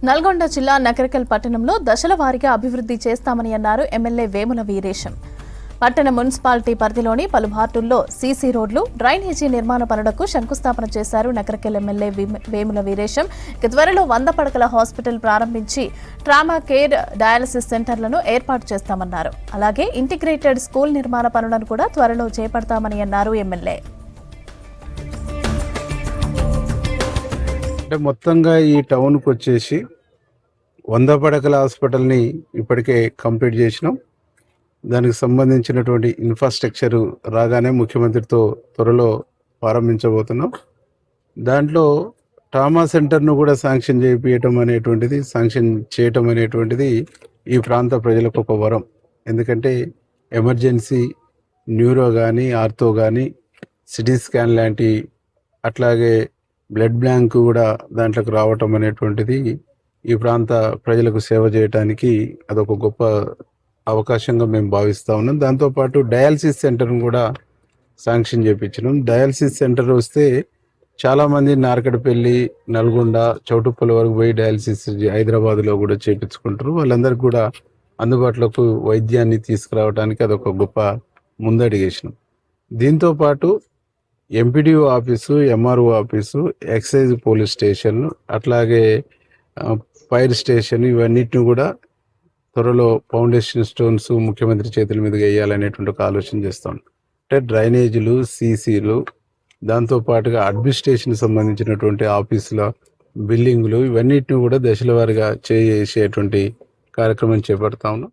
నల్గొండ జిల్లా నకరికల్ పట్టణంలో దశల వారీగా అభివృద్ధి చేస్తామని అన్నారు ఎమ్మెల్యే వేముల వీరేశం. పట్టణ మున్సిపాలిటీ పరిధిలోని పలు వార్డుల్లో సీసీ రోడ్లు, డ్రైనేజీ నిర్మాణ పనులకు శంకుస్థాపన చేశారు నకరికల్ ఎమ్మెల్యే వేముల వీరేశం. త్వరలో 100 పడకల హాస్పిటల్ ప్రారంభించి ట్రామా కేర్, డయాలసిస్ సెంటర్లను ఏర్పాటు చేస్తామన్నారు. అలాగే ఇంటిగ్రేటెడ్ స్కూల్ నిర్మాణ పనులను కూడా త్వరలో చేపడతామని అన్నారు ఎమ్మెల్యే. మొత్తంగా ఈ టౌన్కి వచ్చేసి 100 పడకల హాస్పిటల్ని ఇప్పటికే కంప్లీట్ చేసినాం. దానికి సంబంధించినటువంటి ఇన్ఫ్రాస్ట్రక్చర్ రాగానే ముఖ్యమంత్రితో త్వరలో ప్రారంభించబోతున్నాం. దాంట్లో ట్రామా సెంటర్ను కూడా శాంక్షన్ చేయటం అనేటువంటిది ఈ ప్రాంత ప్రజలకు ఒక వరం. ఎందుకంటే ఎమర్జెన్సీ న్యూరో కానీ, ఆర్థో కానీ, సిటీ స్కాన్ లాంటి, అట్లాగే బ్లడ్ బ్యాంకు కూడా దాంట్లోకి రావటం అనేటువంటిది ఈ ప్రాంత ప్రజలకు సేవ చేయడానికి అదొక గొప్ప అవకాశంగా మేము భావిస్తూ ఉన్నాం. దాంతోపాటు డయాలసిస్ సెంటర్ను కూడా శాంక్షన్ చేయించినాం. డయాలసిస్ సెంటర్ వస్తే చాలామంది నార్కడపల్లి, నల్గొండ, చౌటుప్పల వరకు పోయి డయాలసిస్ హైదరాబాద్లో కూడా చేయించుకుంటారు. వాళ్ళందరికీ కూడా అందుబాటులోకి వైద్యాన్ని తీసుకురావడానికి అదొక గొప్ప ముందడిగేసినాం. దీంతోపాటు MPDO office, MRO office, excise police station, అట్లాగే ఫైర్ స్టేషన్, ఇవన్నిటిని కూడా త్వరలో ఫౌండేషన్ స్టోన్స్ ముఖ్యమంత్రి చేతుల మీదుగా వేయాలనేటువంటి ఒక ఆలోచన చేస్తాం. అంటే డ్రైనేజీలు, సీసీలు, దాంతోపాటుగా అడ్మినిస్ట్రేషన్ సంబంధించినటువంటి ఆఫీసుల బిల్డింగ్లు, ఇవన్నిటిని కూడా దశల వారీగా చేసేటువంటి కార్యక్రమం చేపడతా ఉన్నాం.